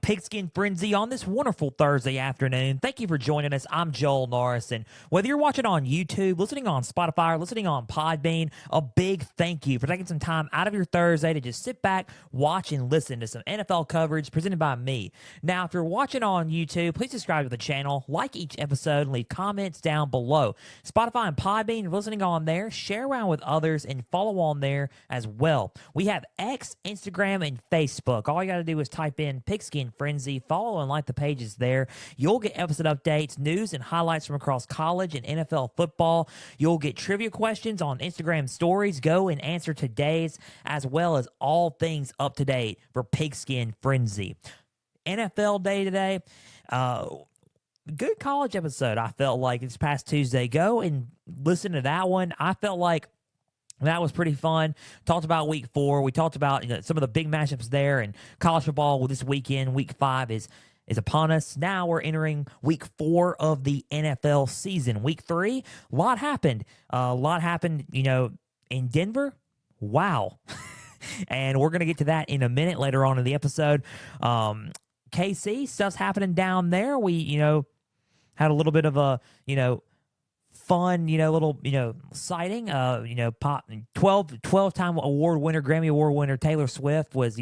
Pigskin Frenzy on this wonderful Thursday afternoon. Thank you for joining us. I'm Joel Norris, and whether you're watching on YouTube, listening on Spotify, or listening on Podbean, a big thank you for taking some time out of your Thursday to just sit back, watch, and listen to some NFL coverage presented by me. Now, if you're watching on YouTube, please subscribe to the channel, like each episode, and leave comments down below. Spotify and Podbean, if you're listening on there, share around with others, and follow on there as well. We have X, Instagram, and Facebook. All you got to do is type in Pigskin Frenzy, follow and like the pages there. You'll get episode updates, news, and highlights from across college and NFL football. You'll get trivia questions on Instagram stories. Go and answer today's, as well as all things up to date for Pigskin Frenzy. NFL day today. Good college episode, I felt like, this past Tuesday. Go and listen to that one. I felt like that was pretty fun. Talked about week 4. We talked about some of the big matchups there, and college football this weekend. Week 5 is upon us. Now we're entering week 4 of the NFL season. Week 3, a lot happened. In Denver. Wow. And we're going to get to that in a minute later on in the episode. KC, stuff's happening down there. We, had a little bit of a, fun, sighting. 12-time award winner, Grammy Award winner Taylor Swift was,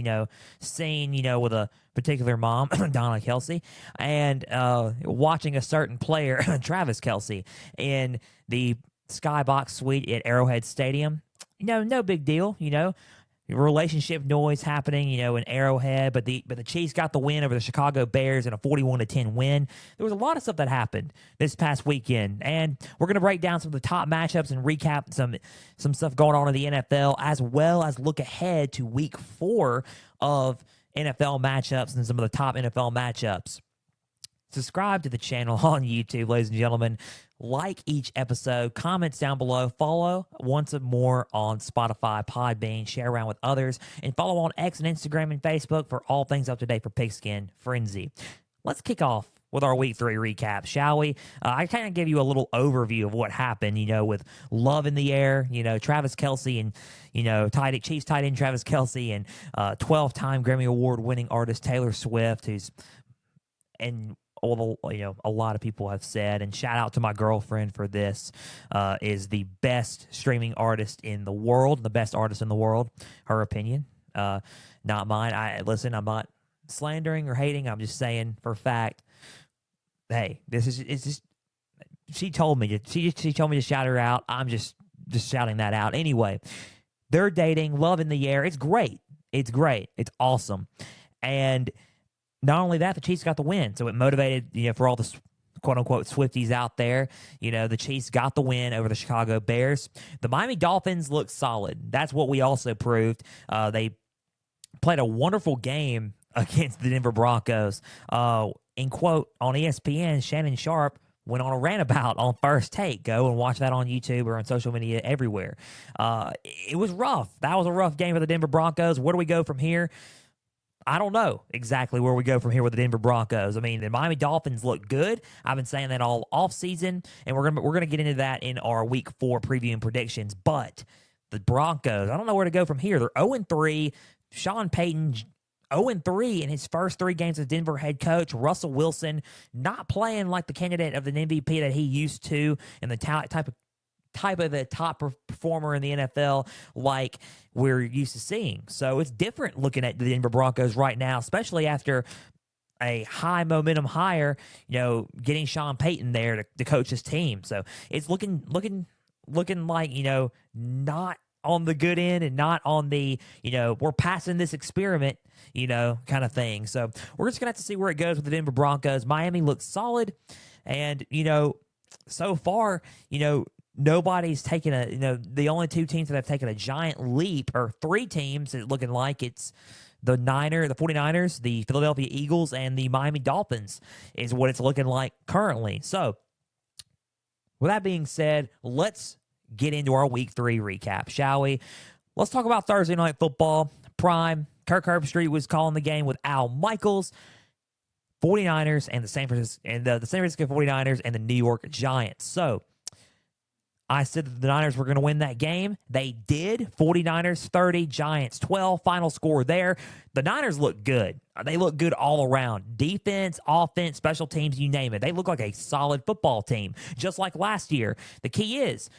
seen, with a particular mom, Donna Kelsey, and watching a certain player, Travis Kelsey, in the skybox suite at Arrowhead Stadium. No big deal, relationship noise happening, in Arrowhead, but the Chiefs got the win over the Chicago Bears in a 41-10 win. There was a lot of stuff that happened this past weekend, and we're going to break down some of the top matchups and recap some stuff going on in the NFL, as well as look ahead to week 4 of NFL matchups and some of the top NFL matchups. Subscribe to the channel on YouTube, ladies and gentlemen. Like each episode, comments down below, follow once more on Spotify, Podbean, share around with others, and follow on X and Instagram and Facebook for all things up to date for Pigskin Frenzy. Let's kick off with our Week 3 recap, shall we? I kind of give you a little overview of what happened, with love in the air, Travis Kelsey and, Chiefs tight end Travis Kelsey and 12-time Grammy Award winning artist Taylor Swift, a lot of people have said, and shout out to my girlfriend for this, is the best streaming artist in the world, the best artist in the world, her opinion, not mine. I'm not slandering or hating. I'm just saying for a fact, hey, it's just, she told me to shout her out. I'm just shouting that out. Anyway, they're dating, love in the air. It's great. It's awesome. And not only that, the Chiefs got the win, so it motivated, for all the quote-unquote Swifties out there, the Chiefs got the win over the Chicago Bears. The Miami Dolphins look solid. That's what we also proved. They played a wonderful game against the Denver Broncos. In quote, on ESPN, Shannon Sharp went on a rantabout on First Take. Go and watch that on YouTube or on social media everywhere. It was rough. That was a rough game for the Denver Broncos. Where do we go from here? I don't know exactly where we go from here with the Denver Broncos. I mean, the Miami Dolphins look good. I've been saying that all offseason, and we're gonna get into that in our Week 4 preview and predictions. But the Broncos, I don't know where to go from here. They're 0-3. Sean Payton 0-3 in his first 3 games as Denver head coach. Russell Wilson not playing like the candidate of the MVP that he used to, and the type of a top performer in the NFL like we're used to seeing. So it's different looking at the Denver Broncos right now, especially after a high momentum hire, getting Sean Payton there to coach his team. So it's looking like, not on the good end and not on the, we're passing this experiment, kind of thing. So we're just going to have to see where it goes with the Denver Broncos. Miami looks solid. And, so far, nobody's taken the only 2 teams that have taken a giant leap, or 3 teams, it's looking like it's the 49ers, the Philadelphia Eagles, and the Miami Dolphins is what it's looking like currently. So with that being said, let's get into our Week 3 recap, shall we? Let's talk about Thursday Night Football. Prime, Kirk Herbstreit was calling the game with Al Michaels. 49ers and the San Francisco 49ers and the New York Giants. So I said that the Niners were going to win that game. They did. 49ers 30, Giants 12. Final score there. The Niners look good. They look good all around. Defense, offense, special teams, you name it. They look like a solid football team, just like last year. The key is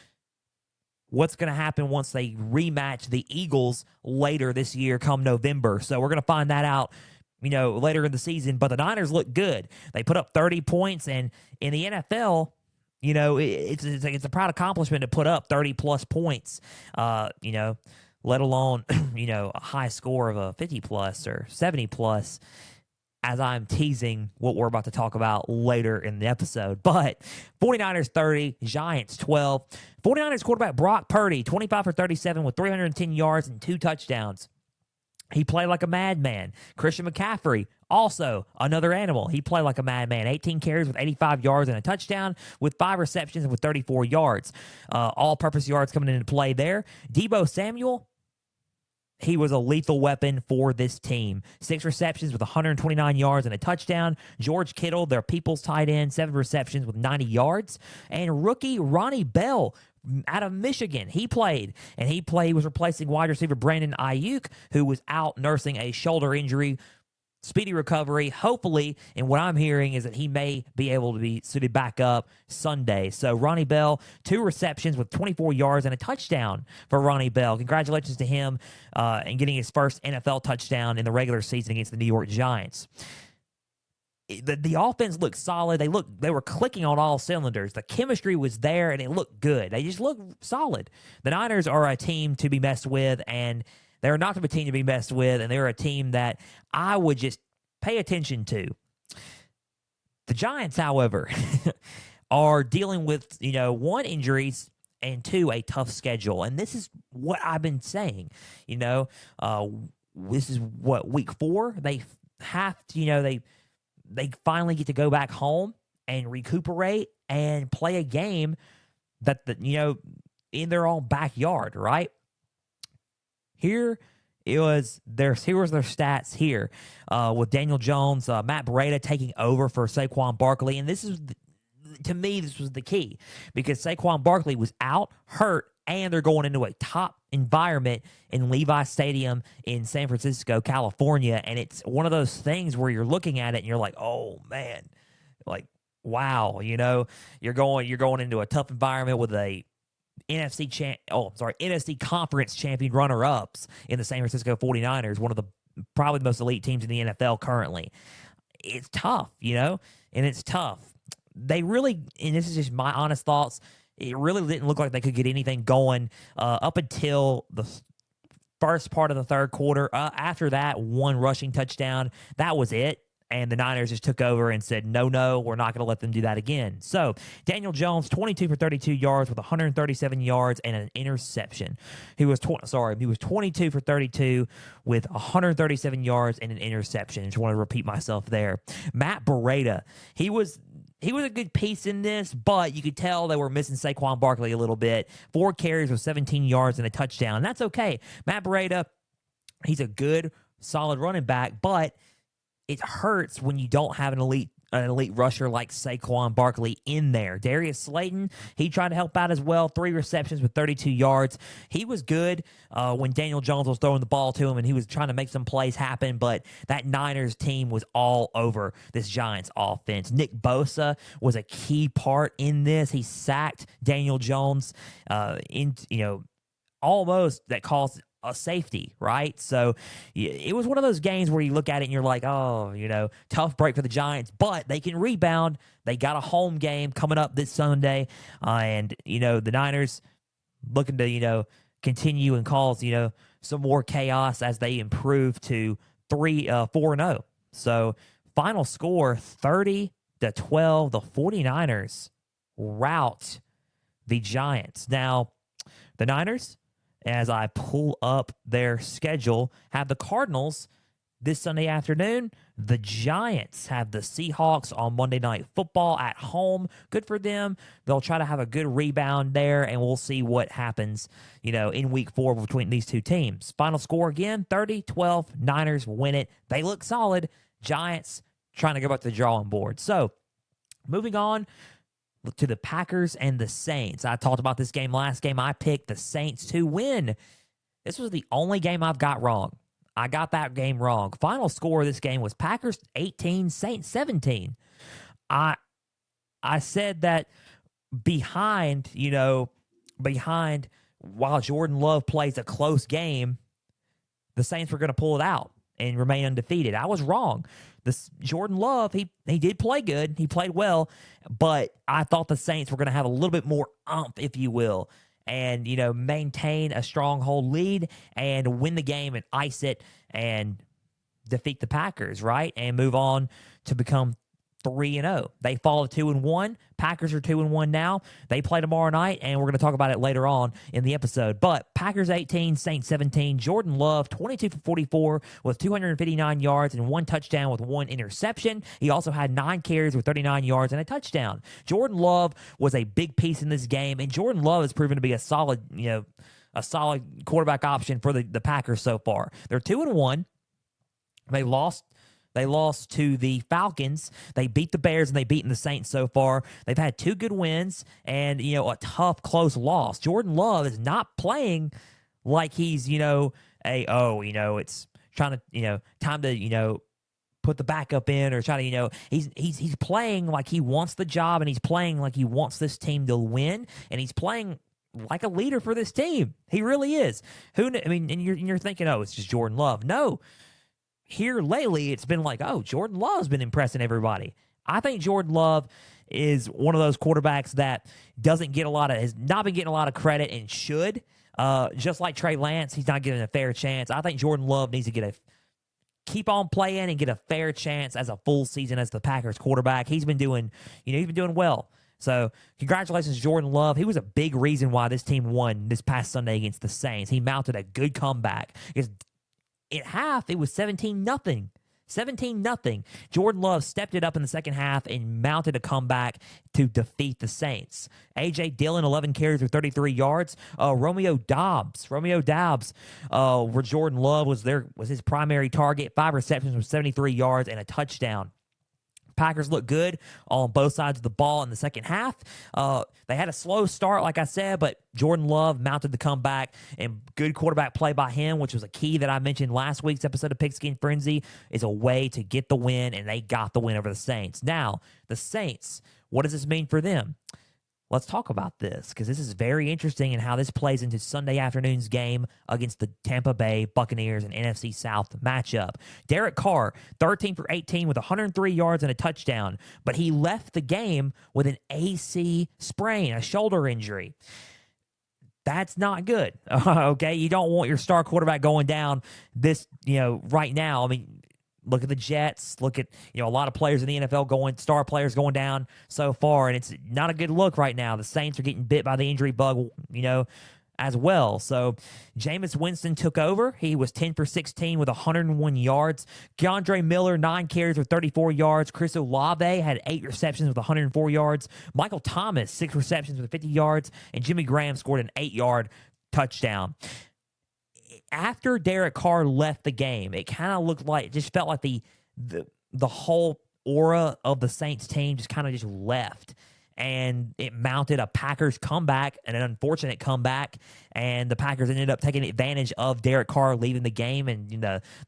what's going to happen once they rematch the Eagles later this year come November. So we're going to find that out, later in the season. But the Niners look good. They put up 30 points, and in the NFL, it's a proud accomplishment to put up 30-plus points, let alone, a high score of a 50-plus or 70-plus, as I'm teasing what we're about to talk about later in the episode. But 49ers 30, Giants 12. 49ers quarterback Brock Purdy, 25 for 37 with 310 yards and 2 touchdowns. He played like a madman. Christian McCaffrey, also another animal. He played like a madman. 18 carries with 85 yards and a touchdown with 5 receptions with 34 yards. All-purpose yards coming into play there. Deebo Samuel, he was a lethal weapon for this team. 6 receptions with 129 yards and a touchdown. George Kittle, their people's tight end, 7 receptions with 90 yards. And rookie Ronnie Bell out of Michigan, he was replacing wide receiver Brandon Ayuk, who was out nursing a shoulder injury. Speedy recovery, hopefully, and what I'm hearing is that he may be able to be suited back up Sunday. So Ronnie Bell, 2 receptions with 24 yards and a touchdown for Ronnie Bell. Congratulations to him and getting his first NFL touchdown in the regular season against the New York Giants. The offense looked solid. They were clicking on all cylinders. The chemistry was there, and it looked good. They just looked solid. The Niners are a team to be messed with, and they're not a team to be messed with, and they're a team that I would just pay attention to. The Giants, however, are dealing with, 1, injuries, and 2, a tough schedule. And this is what I've been saying. This is week 4. They have to, they finally get to go back home and recuperate and play a game that, in their own backyard, right? Here was their stats here with Daniel Jones, Matt Breida taking over for Saquon Barkley. And this was the key because Saquon Barkley was out, hurt, and they're going into a top environment in Levi Stadium in San Francisco, California. And it's one of those things where you're looking at it and you're like, oh, man, like, wow, you're going into a tough environment with a NFC Conference champion runner-ups in the San Francisco 49ers, one of the probably the most elite teams in the NFL currently. It's tough, and it's tough. They really, and this is just my honest thoughts, it really didn't look like they could get anything going up until the first part of the third quarter. After that, 1 rushing touchdown. That was it. And the Niners just took over and said, no, we're not going to let them do that again. So Daniel Jones, 22 for 32 yards with 137 yards and an interception. He was 22 for 32 with 137 yards and an interception. Just want to repeat myself there. Matt Breida, he was a good piece in this, but you could tell they were missing Saquon Barkley a little bit. 4 carries with 17 yards and a touchdown. That's okay. Matt Breida, he's a good, solid running back, but it hurts when you don't have an elite rusher like Saquon Barkley in there. Darius Slayton, he tried to help out as well. 3 receptions with 32 yards. He was good when Daniel Jones was throwing the ball to him and he was trying to make some plays happen, but that Niners team was all over this Giants offense. Nick Bosa was a key part in this. He sacked Daniel Jones almost that caused a safety, right? So it was one of those games where you look at it and you're like, oh, tough break for the Giants, but they can rebound. They got a home game coming up this Sunday, and the Niners looking to continue and cause some more chaos as they improve to 4-0. So final score 30-12. The 49ers rout the Giants. Now the Niners, as I pull up their schedule, have the Cardinals this Sunday afternoon. The Giants have the Seahawks on Monday Night Football at home. Good for them. They'll try to have a good rebound there, and we'll see what happens, in week 4 between these two teams. Final score again, 30-12. Niners win it. They look solid. Giants trying to go back to the drawing board. So, moving on, to the Packers and the Saints. I talked about this game last game. I picked the Saints to win. This was the only game I've got wrong. I got that game wrong. Final score of this game was Packers 18, Saints 17. I said that behind while Jordan Love plays a close game, the Saints were going to pull it out and remain undefeated. I was wrong. Jordan Love, he did play good. He played well, but I thought the Saints were going to have a little bit more umph, if you will, and, maintain a stronghold lead and win the game and ice it and defeat the Packers, right? And move on to become 3-0. They fall to 2-1. Packers are 2-1 now. They play tomorrow night, and we're going to talk about it later on in the episode. But Packers 18, Saints 17. Jordan Love 22 for 44 with 259 yards and 1 touchdown with 1 interception. He also had 9 carries with 39 yards and a touchdown. Jordan Love was a big piece in this game, and Jordan Love has proven to be a solid quarterback option for the Packers so far. They're 2-1. They lost to the Falcons. They beat the Bears, and they've beaten the Saints so far. They've had 2 good wins and, a tough, close loss. Jordan Love is not playing like he's, it's trying to, time to, put the backup in or try to, he's playing like he wants the job, and he's playing like he wants this team to win, and he's playing like a leader for this team. He really is. And you're thinking, oh, it's just Jordan Love. No. Here lately, it's been like, oh, Jordan Love's been impressing everybody. I think Jordan Love is one of those quarterbacks that has not been getting a lot of credit and should. Just like Trey Lance, he's not getting a fair chance. I think Jordan Love needs to keep on playing and get a fair chance as a full season as the Packers quarterback. He's been doing well. So congratulations, Jordan Love. He was a big reason why this team won this past Sunday against the Saints. He mounted a good comeback. At half, it was 17-0. 17-0. Jordan Love stepped it up in the second half and mounted a comeback to defeat the Saints. A.J. Dillon, 11 carries for 33 yards. Romeo Doubs, where Jordan Love was his primary target. 5 receptions with 73 yards and a touchdown. Packers look good on both sides of the ball in the second half. They had a slow start, like I said, but Jordan Love mounted the comeback, and good quarterback play by him, which was a key that I mentioned last week's episode of Pigskin Frenzy, is a way to get the win, and they got the win over the Saints. Now, the Saints, what does this mean for them? Let's talk about this, because this is very interesting in how this plays into Sunday afternoon's game against the Tampa Bay Buccaneers and NFC South matchup. Derek Carr, 13 for 18 with 103 yards and a touchdown, but he left the game with an AC sprain, a shoulder injury. That's not good, okay? You don't want your star quarterback going down right now. I mean, look at the Jets. Look at, a lot of players in the NFL star players going down so far, and it's not a good look right now. The Saints are getting bit by the injury bug, as well. So Jameis Winston took over. He was 10 for 16 with 101 yards. Keandre Miller, 9 carries with 34 yards. Chris Olave had 8 receptions with 104 yards. Michael Thomas, 6 receptions with 50 yards. And Jimmy Graham scored an 8-yard touchdown. After Derek Carr left the game, it kind of felt like the whole aura of the Saints team just left, and it mounted a Packers comeback, an unfortunate comeback, and the Packers ended up taking advantage of Derek Carr leaving the game and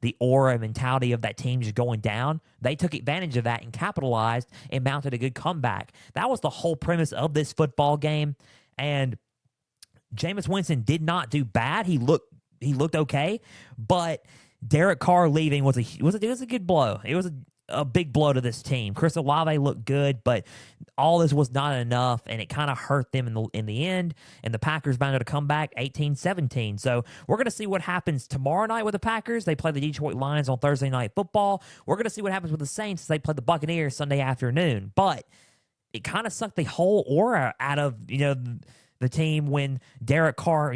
the aura and mentality of that team just going down. They took advantage of that and capitalized and mounted a good comeback. That was the whole premise of this football game, and Jameis Winston did not do bad. He looked okay, but Derek Carr leaving was a good blow. It was a big blow to this team. Chris Olave looked good, but all this was not enough, and it kind of hurt them in the end, and the Packers mounted a comeback 18-17. So we're going to see what happens tomorrow night with the Packers. They play the Detroit Lions on Thursday Night Football. We're going to see what happens with the Saints as they play the Buccaneers Sunday afternoon. But it kind of sucked the whole aura out of, the team when Derek Carr,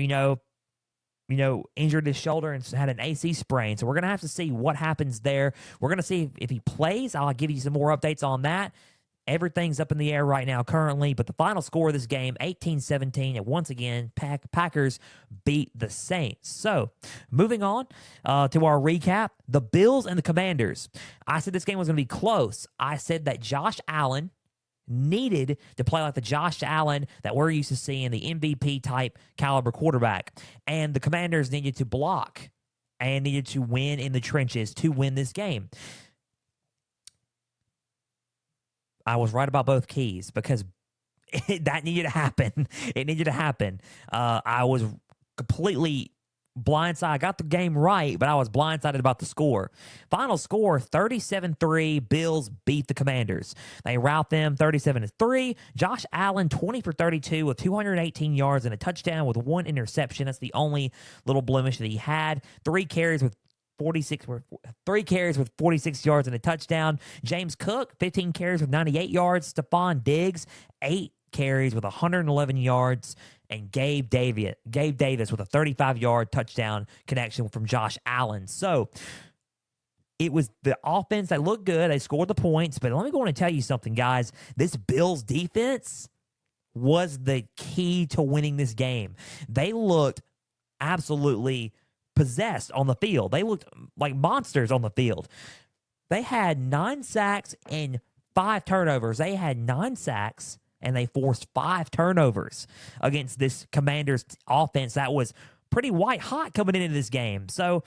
injured his shoulder and had an AC sprain. So we're going to have to see what happens there. We're going to see if he plays. I'll give you some more updates on that. Everything's up in the air right now currently, but the final score of this game, 18-17, and once again, Packers beat the Saints. So moving on to our recap, the Bills and the Commanders. I said this game was going to be close. I said that Josh Allen needed to play like the Josh Allen that we're used to seeing, the MVP type caliber quarterback. And the Commanders needed to block and needed to win in the trenches to win this game. I was right about both keys because that needed to happen. It needed to happen. I was completely blindsided. I got the game right, but I was blindsided about the score. Final score, 37-3. Bills beat the Commanders. They rout them 37-3. Josh Allen, 20 for 32 with 218 yards and a touchdown with 1 interception. That's the only little blemish that he had. 3 carries with 46 yards and a touchdown. James Cook, 15 carries with 98 yards. Stephon Diggs, 8 carries with 111 yards. And Gabe Davis with a 35-yard touchdown connection from Josh Allen. So it was the offense that looked good. They scored the points. But let me go on and tell you something, guys. This Bills defense was the key to winning this game. They looked absolutely possessed on the field. They looked like monsters on the field. They had 9 sacks and 5 turnovers. They had 9 sacks and they forced 5 turnovers against this Commanders offense that was pretty white hot coming into this game. So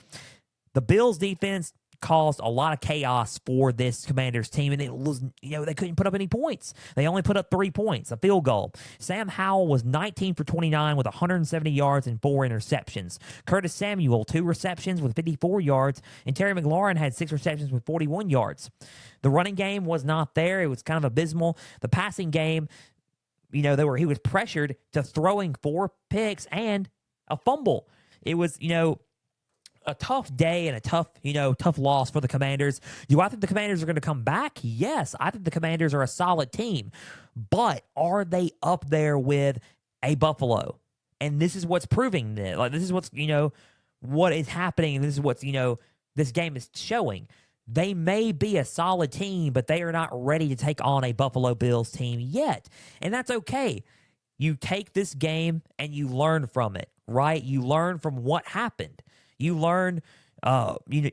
the Bills defense caused a lot of chaos for this Commanders team, and it was, they couldn't put up any points. They only put up 3 points, a field goal. Sam Howell was 19 for 29 with 170 yards and 4 interceptions. Curtis Samuel, 2 receptions with 54 yards, and Terry McLaurin had 6 receptions with 41 yards. The running game was not there. It was kind of abysmal. The passing game, he was pressured to throwing 4 picks and a fumble. It was, a tough day and a tough loss for the Commanders. Do I think the Commanders are going to come back? Yes, I think the Commanders are a solid team. But are they up there with a Buffalo? And this is what's proving that. Like, this is what's, what is happening. And this is what's, this game is showing. They may be a solid team, but they are not ready to take on a Buffalo Bills team yet. And that's okay. You take this game and you learn from it, right? You learn from what happened. You learn, you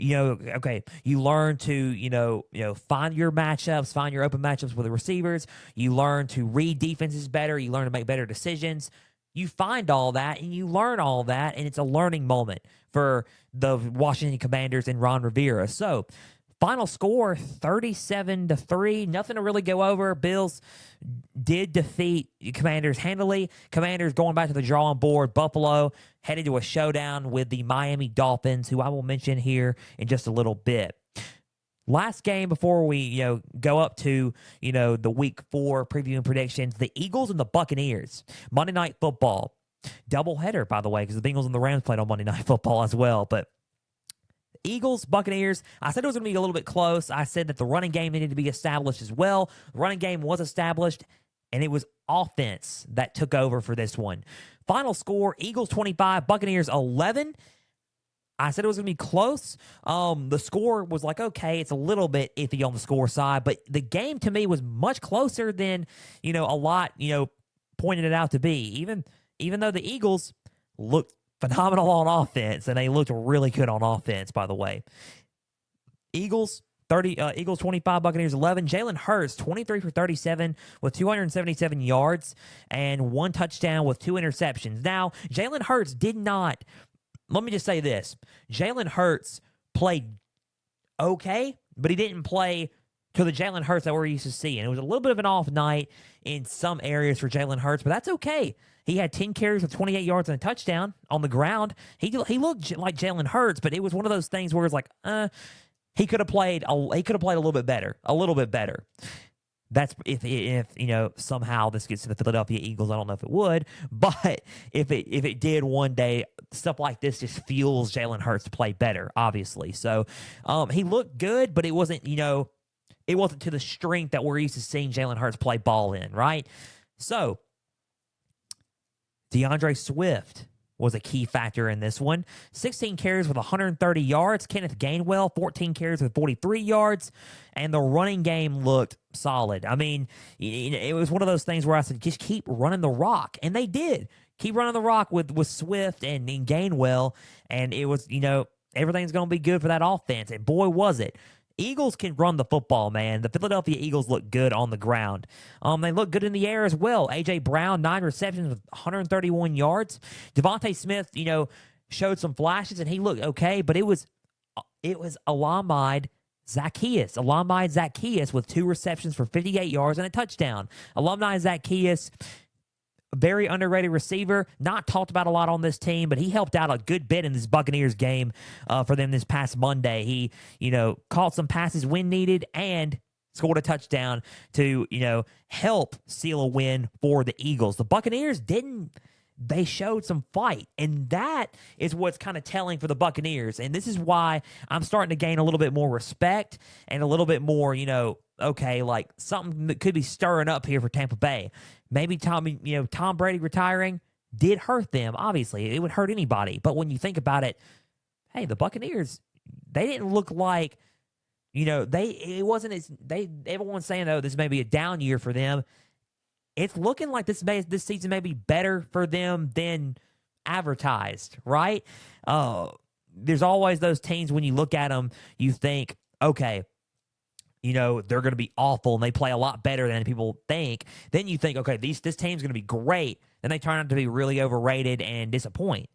learn to, find your matchups, find your open matchups with the receivers. You learn to read defenses better. You learn to make better decisions. You find all that and you learn all that, and it's a learning moment for the Washington Commanders and Ron Rivera. So, final score, 37-3. Nothing to really go over. Bills did defeat Commanders handily. Commanders going back to the drawing board. Buffalo headed to a showdown with the Miami Dolphins, who I will mention here in just a little bit. Last game before we go up to the Week 4 preview and predictions, the Eagles and the Buccaneers. Monday Night Football. Doubleheader, by the way, because the Bengals and the Rams played on Monday Night Football as well. But Eagles, Buccaneers, I said it was going to be a little bit close. I said that the running game needed to be established as well. The running game was established, and it was offense that took over for this one. Final score, Eagles 25, Buccaneers 11. I said it was going to be close. The score was like, okay, it's a little bit iffy on the score side, but the game to me was much closer than, a lot, pointed it out to be. Even though the Eagles looked phenomenal on offense, and they looked really good on offense, by the way. Eagles 25, Buccaneers 11. Jalen Hurts, 23 for 37 with 277 yards and 1 touchdown with 2 interceptions. Now, Jalen Hurts did not, let me just say this. Jalen Hurts played okay, but he didn't play to the Jalen Hurts that we're used to seeing. It was a little bit of an off night in some areas for Jalen Hurts, but that's okay. He had 10 carries with 28 yards and a touchdown on the ground. He looked like Jalen Hurts, but it was one of those things where it's like, he could have played a little bit better. That's if somehow this gets to the Philadelphia Eagles. I don't know if it would, but if it did one day, stuff like this just fuels Jalen Hurts to play better, obviously. So he looked good, but it wasn't it wasn't to the strength that we're used to seeing Jalen Hurts play ball in, right? So DeAndre Swift was a key factor in this one. 16 carries with 130 yards. Kenneth Gainwell, 14 carries with 43 yards. And the running game looked solid. I mean, it was one of those things where I said, just keep running the rock. And they did. Keep running the rock with Swift and Gainwell. And it was, everything's going to be good for that offense. And boy, was it. Eagles can run the football, man. The Philadelphia Eagles look good on the ground. They look good in the air as well. A.J. Brown, 9 receptions with 131 yards. Devontae Smith, showed some flashes, and he looked okay, but it was Alamide Zaccheaus with 2 receptions for 58 yards and a touchdown. Alumni Zaccheaus, very underrated receiver, not talked about a lot on this team, but he helped out a good bit in this Buccaneers game for them this past Monday. He, caught some passes when needed and scored a touchdown to, help seal a win for the Eagles. The Buccaneers they showed some fight, and that is what's kind of telling for the Buccaneers. And this is why I'm starting to gain a little bit more respect and a little bit more, okay, like something that could be stirring up here for Tampa Bay. Maybe Tom Brady retiring did hurt them. Obviously, it would hurt anybody. But when you think about it, hey, the Buccaneers, they didn't look like, everyone's saying, oh, this may be a down year for them. It's looking like this season may be better for them than advertised, right? There's always those teams when you look at them, you think, okay, they're going to be awful and they play a lot better than people think. Then you think, okay, this team's going to be great. Then they turn out to be really overrated and disappoint.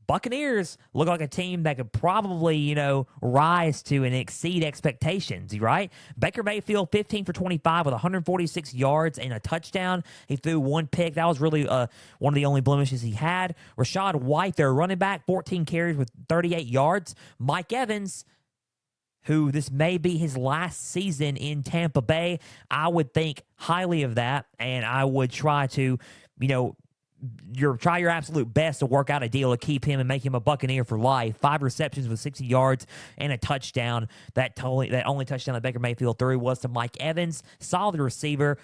Buccaneers look like a team that could probably, rise to and exceed expectations, right? Baker Mayfield, 15 for 25 with 146 yards and a touchdown. He threw 1 pick. That was really one of the only blemishes he had. Rashad White, their running back, 14 carries with 38 yards. Mike Evans, who this may be his last season in Tampa Bay, I would think highly of that, and I would try to, try your absolute best to work out a deal to keep him and make him a Buccaneer for life. 5 receptions with 60 yards and a touchdown. That only touchdown that Baker Mayfield threw was to Mike Evans. Solid receiver,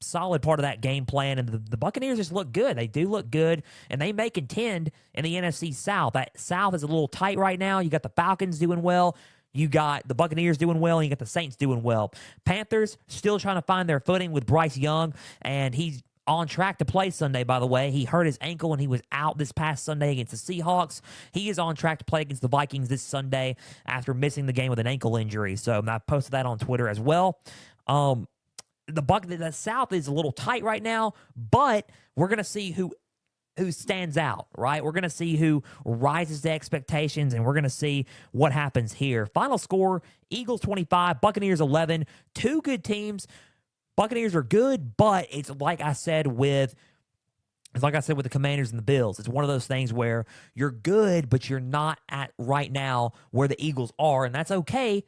solid part of that game plan, and the Buccaneers just look good. They do look good, and they may contend in the NFC South. That South is a little tight right now. You got the Falcons doing well. You got the Buccaneers doing well, and you got the Saints doing well. Panthers still trying to find their footing with Bryce Young, and he's on track to play Sunday, by the way. He hurt his ankle and he was out this past Sunday against the Seahawks. He is on track to play against the Vikings this Sunday after missing the game with an ankle injury. So I posted that on Twitter as well. The South is a little tight right now, but we're going to see who stands out, right? We're going to see who rises to expectations, and we're going to see what happens here. Final score, Eagles 25, Buccaneers 11. 2 good teams. Buccaneers are good, but it's like I said with the Commanders and the Bills. It's one of those things where you're good, but you're not at right now where the Eagles are, and that's okay.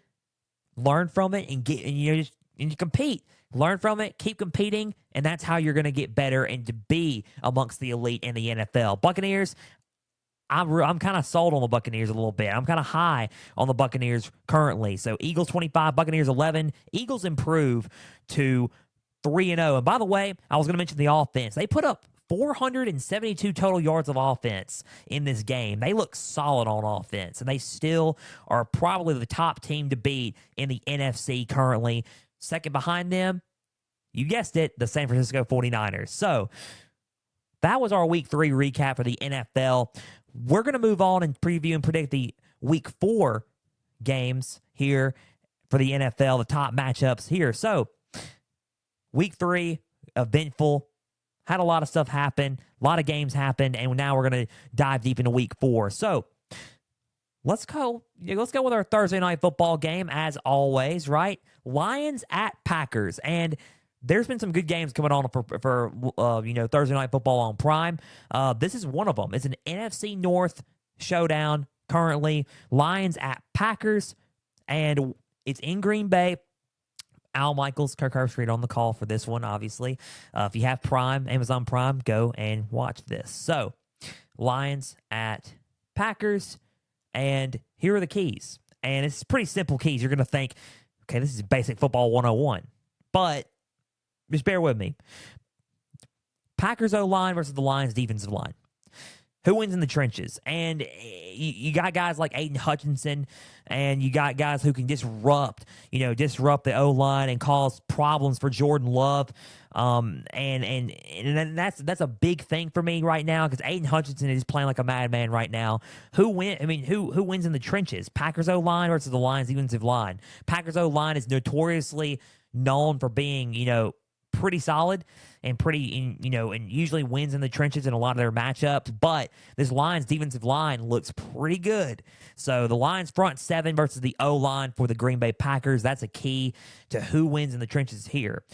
Learn from it and you compete. Learn from it, keep competing, and that's how you're going to get better and to be amongst the elite in the NFL. Buccaneers, I'm kind of sold on the Buccaneers a little bit. I'm kind of high on the Buccaneers currently. So Eagles 25, Buccaneers 11. Eagles improve to 3-0. And by the way, I was going to mention the offense. They put up 472 total yards of offense in this game. They look solid on offense, and they still are probably the top team to beat in the NFC currently. Second behind them, you guessed it, the San Francisco 49ers. So that was our Week 3 recap for the NFL. We're going to move on and preview and predict the Week 4 games here for the NFL, the top matchups here. So, Week 3, eventful, had a lot of stuff happen, a lot of games happened, and now we're going to dive deep into Week 4. So, let's go with our Thursday night football game, as always, right? Lions at Packers, and there's been some good games coming on for Thursday night football on Prime. This is one of them. It's an NFC North showdown currently. Lions at Packers, and it's in Green Bay. Al Michaels, Kirk Herbstreit on the call for this one, obviously. If you have Prime, Amazon Prime, go and watch this. So, Lions at Packers, and here are the keys. And it's pretty simple keys. You're going to think, okay, this is basic football 101. But just bear with me. Packers O-line versus the Lions defensive line. Who wins in the trenches? And you got guys like Aiden Hutchinson, and you got guys who can disrupt the O-line and cause problems for Jordan Love. And that's a big thing for me right now, because Aiden Hutchinson is playing like a madman right now. Who wins in the trenches? Packers O-line versus the Lions defensive line. Packers O-line is notoriously known for being, pretty solid and and usually wins in the trenches in a lot of their matchups. But this Lions defensive line looks pretty good. So the Lions front seven versus the O-line for the Green Bay Packers, that's a key to who wins in the trenches here.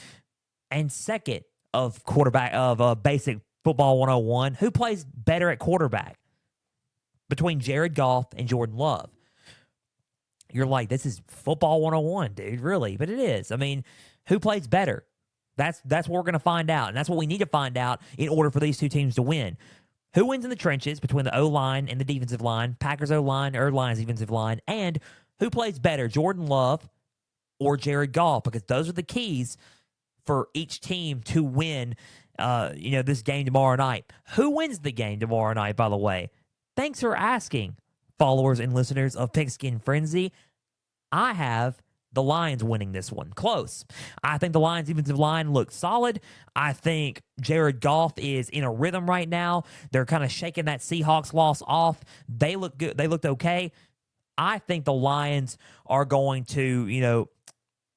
And second of basic football 101, who plays better at quarterback between Jared Goff and Jordan Love? You're like, this is football 101, dude, really? But it is. I mean, who plays better? That's what we're going to find out, and that's what we need to find out in order for these two teams to win. Who wins in the trenches between the O-line and the defensive line, Packers O-line or Lions defensive line, and who plays better, Jordan Love or Jared Goff? Because those are the keys for each team to win, this game tomorrow night. Who wins the game tomorrow night, by the way? Thanks for asking, followers and listeners of Pigskin Frenzy. I have the Lions winning this one. Close. I think the Lions defensive line looks solid. I think Jared Goff is in a rhythm right now. They're kind of shaking that Seahawks loss off. They look good. They looked okay. I think the Lions are going to,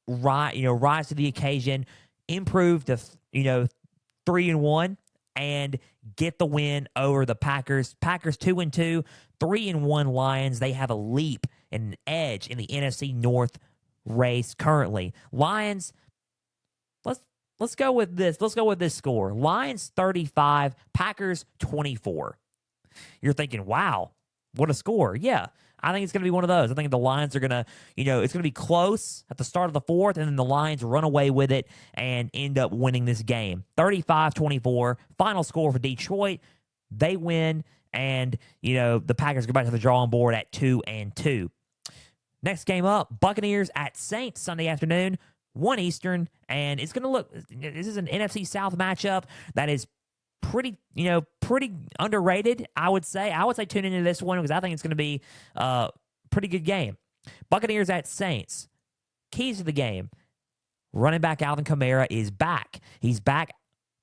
rise to the occasion, improve to, 3-1, and get the win over the Packers. Packers 2-2, 3-1 Lions. They have a leap and an edge in the NFC North race currently. Lions, let's go with this. Let's go with this score. Lions 35, Packers 24. You're thinking, wow, what a score. Yeah, I think it's going to be one of those. I think the Lions are going to, it's going to be close at the start of the fourth, and then the Lions run away with it and end up winning this game. 35-24, final score for Detroit. They win, and, the Packers go back to the drawing board at 2-2. Next game up, Buccaneers at Saints Sunday afternoon, 1 Eastern, and it's going to look, this is an NFC South matchup that is pretty underrated, I would say. I would say tune into this one because I think it's going to be a pretty good game. Buccaneers at Saints. Keys to the game. Running back Alvin Kamara is back. He's back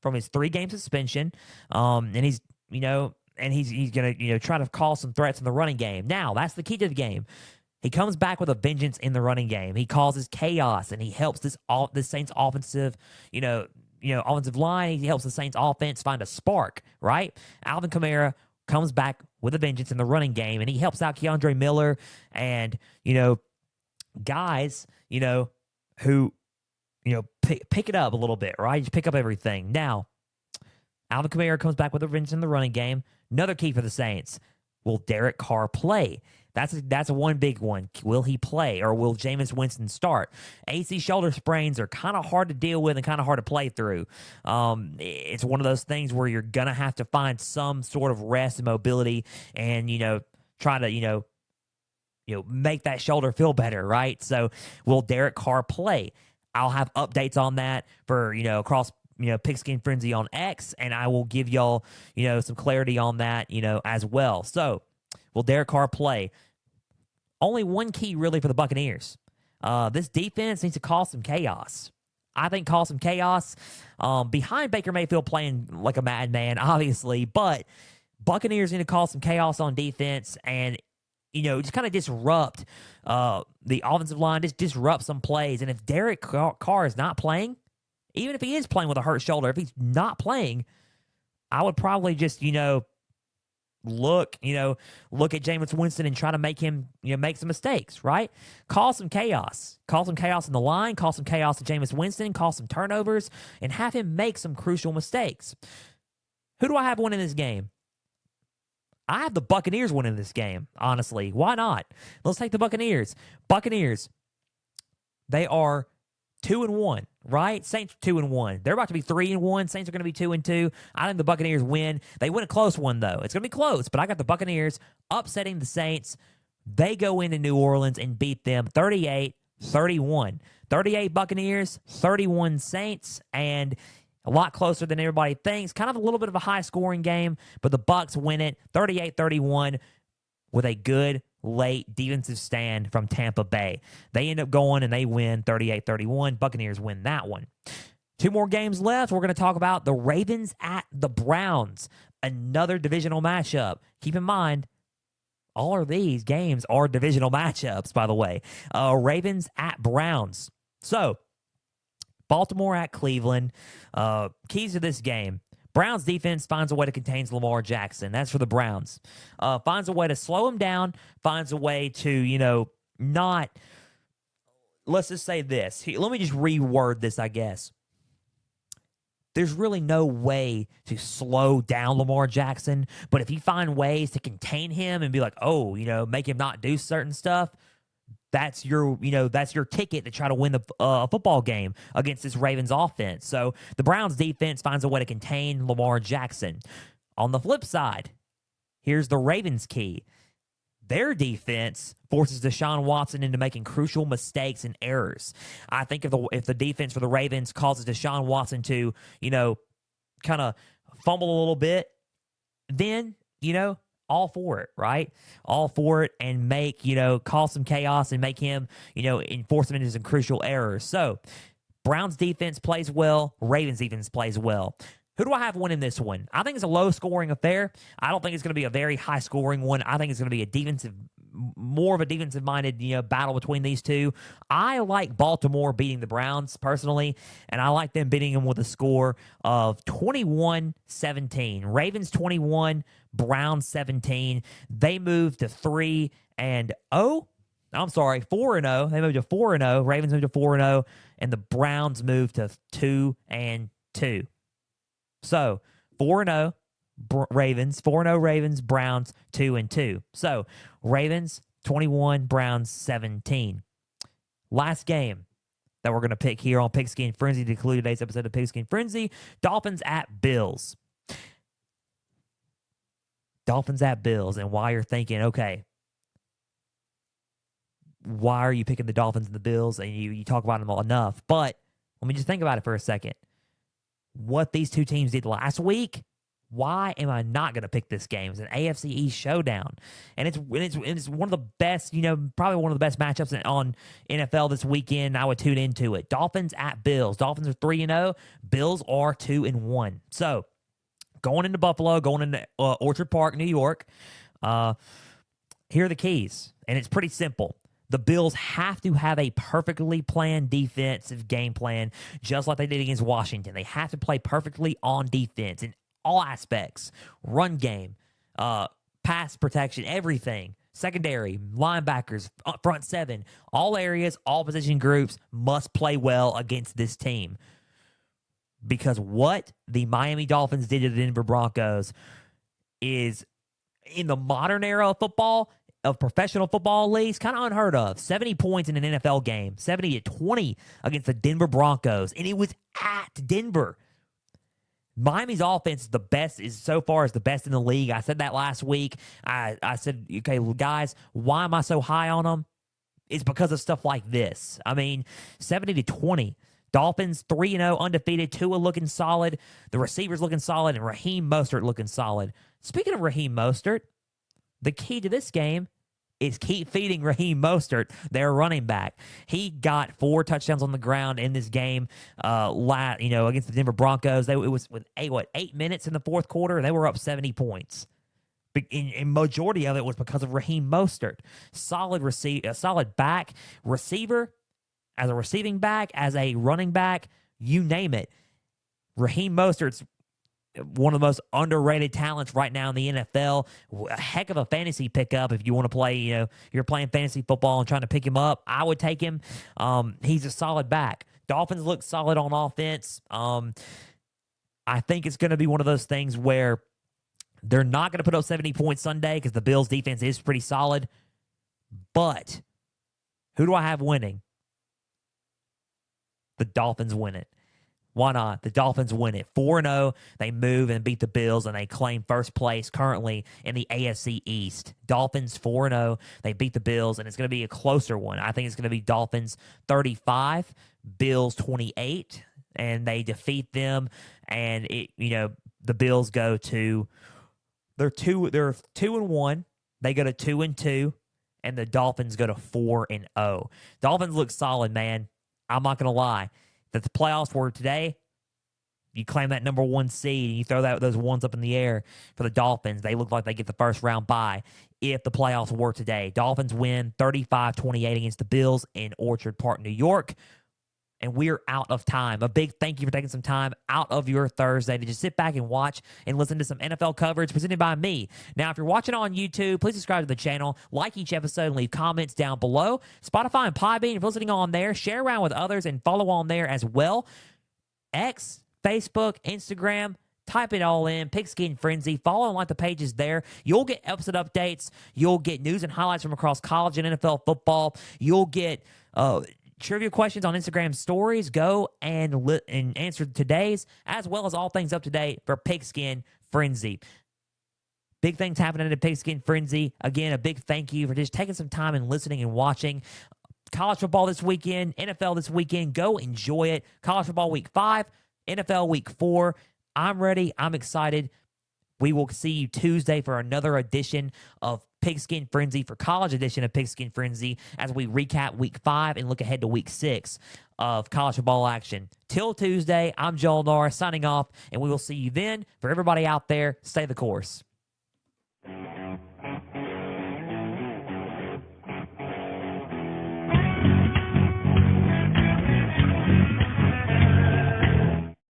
from his 3-game suspension, and he's going to try to cause some threats in the running game. Now, that's the key to the game. He comes back with a vengeance in the running game. He causes chaos, and he helps this Saints offensive, offensive line. He helps the Saints offense find a spark, right? Alvin Kamara comes back with a vengeance in the running game, and he helps out Keandre Miller and, guys, who, pick it up a little bit, right? Just pick up everything. Now, Alvin Kamara comes back with a vengeance in the running game. Another key for the Saints. Will Derek Carr play? That's one big one. Will he play, or will Jameis Winston start? AC shoulder sprains are kind of hard to deal with and kind of hard to play through. It's one of those things where you're going to have to find some sort of rest and mobility and, try to, make that shoulder feel better, right? So will Derek Carr play? I'll have updates on that for, across Pigskin Frenzy on X, and I will give y'all, some clarity on that, as well. So, will Derek Carr play? Only one key, really, for the Buccaneers. This defense needs to cause some chaos. I think cause some chaos behind Baker Mayfield playing like a madman, obviously, but Buccaneers need to cause some chaos on defense and, just kind of disrupt the offensive line, just disrupt some plays. And if Derek Carr is not playing, even if he is playing with a hurt shoulder, if he's not playing, I would probably just, look at Jameis Winston and try to make him, make some mistakes, right? Cause some chaos. Cause some chaos in the line, cause some chaos to Jameis Winston, cause some turnovers, and have him make some crucial mistakes. Who do I have winning this game? I have the Buccaneers winning this game, honestly. Why not? Let's take the Buccaneers. Buccaneers, they are 2-1, right? Saints 2-1. They're about to be 3-1. Saints are going to be 2-2. I think the Buccaneers win. They win a close one, though. It's going to be close, but I got the Buccaneers upsetting the Saints. They go into New Orleans and beat them 38-31. 38 Buccaneers, 31 Saints, and A lot closer than everybody thinks. Kind of a little bit of a high-scoring game, but the Bucs win it 38-31 with a good late defensive stand from Tampa Bay. They end up going and they win 38-31. Buccaneers win that one. 2 more games left. We're going to talk about the Ravens at the Browns, another divisional matchup. Keep in mind, all of these games are divisional matchups, by the way. Ravens at Browns. So, Baltimore at Cleveland. Keys to this game. Browns defense finds a way to contain Lamar Jackson. That's for the Browns. Finds a way to slow him down. Finds a way to, not. Let's just say this. Let me just reword this, I guess. There's really no way to slow down Lamar Jackson, but if you find ways to contain him and be like, make him not do certain stuff, that's your ticket to try to win the football game against this Ravens offense. So the Browns defense finds a way to contain Lamar Jackson. On the flip side, here's the Ravens key. Their defense forces Deshaun Watson into making crucial mistakes and errors. I think if the defense for the Ravens causes Deshaun Watson to, kind of fumble a little bit, then, all for it, right? All for it and cause some chaos and make him, enforce him into some crucial errors. So, Browns defense plays well. Ravens defense plays well. Who do I have winning this one? I think it's a low-scoring affair. I don't think it's going to be a very high-scoring one. I think it's going to be more of a defensive-minded, battle between these two. I like Baltimore beating the Browns personally, and I like them beating them with a score of 21-17. Ravens 21, Browns 17. They move to 3-0. I'm sorry, 4-0. They moved to 4-0. Ravens moved to 4-0, and the Browns moved to 2-2. So, 4-0 Ravens, 4-0 Ravens, Browns 2-2. So, Ravens 21, Browns 17. Last game that we're going to pick here on Pigskin Frenzy to conclude today's episode of Pigskin Frenzy, Dolphins at Bills. Dolphins at Bills, and why you're thinking, okay, why are you picking the Dolphins and the Bills? And you talk about them enough, but let me just think about it for a second. What these two teams did last week, why am I not going to pick this game? It's an AFC East showdown, and it's one of the best, probably one of the best matchups on NFL this weekend. I would tune into it. Dolphins at Bills. Dolphins are 3-0. Bills are 2-1. So going into Buffalo, going into Orchard Park, New York. Here are the keys, and it's pretty simple. The Bills have to have a perfectly planned defensive game plan, just like they did against Washington. They have to play perfectly on defense in all aspects. Run game, pass protection, everything. Secondary, linebackers, front seven, all areas, all position groups must play well against this team. Because what the Miami Dolphins did to the Denver Broncos is, in the modern era of football, of professional football leagues, kind of unheard of. 70 points in an NFL game, 70-20 against the Denver Broncos, and it was at Denver. Miami's offense is the best in the league. I said that last week. I said, okay, guys, why am I so high on them? It's because of stuff like this. 70-20. Dolphins 3-0, undefeated. Tua looking solid. The receivers looking solid, and Raheem Mostert looking solid. Speaking of Raheem Mostert, the key to this game is keep feeding Raheem Mostert, their running back. He got 4 touchdowns on the ground in this game against the Denver Broncos. It was with 8 minutes in the fourth quarter, and they were up 70 points. And majority of it was because of Raheem Mostert. Solid back, receiver, as a receiving back, as a running back, you name it. Raheem Mostert's one of the most underrated talents right now in the NFL. A heck of a fantasy pickup if you want to play, you're playing fantasy football and trying to pick him up. I would take him. He's a solid back. Dolphins look solid on offense. I think it's going to be one of those things where they're not going to put up 70 points Sunday because the Bills' defense is pretty solid. But who do I have winning? The Dolphins win it. Why not? The Dolphins win it. 4-0. They move and beat the Bills, and they claim first place currently in the AFC East. Dolphins 4-0. They beat the Bills, and it's going to be a closer one. I think it's going to be Dolphins 35, Bills 28, and they defeat them and the Bills go to they're 2-1. They go to 2-2, and the Dolphins go to 4-0. Dolphins look solid, man. I'm not gonna lie. That the playoffs were today, you claim that number 1 seed and you throw those ones up in the air for the Dolphins, they look like they get the first round bye if the playoffs were today. Dolphins win 35-28 against the Bills in Orchard Park, New York. And we're out of time. A big thank you for taking some time out of your Thursday to just sit back and watch and listen to some NFL coverage presented by me. Now, if you're watching on YouTube, please subscribe to the channel, like each episode, and leave comments down below. Spotify and Podbean, if you're listening on there, share around with others and follow on there as well. X, Facebook, Instagram, type it all in, Pigskin Frenzy. Follow and like the pages there. You'll get episode updates. You'll get news and highlights from across college and NFL football. You'll get trivia questions on Instagram stories. Go and answer today's, as well as all things up to date for Pigskin Frenzy. Big things happening at Pigskin Frenzy. Again, a big thank you for just taking some time and listening and watching. College football this weekend, NFL this weekend. Go enjoy it. College football week 5, NFL week 4. I'm ready. I'm excited. We will see you Tuesday for another edition of Pigskin Frenzy, for college edition of Pigskin Frenzy, as we recap week 5 and look ahead to week 6 of college football action. Till Tuesday, I'm Joel Norris signing off, and we will see you then. For everybody out there, stay the course.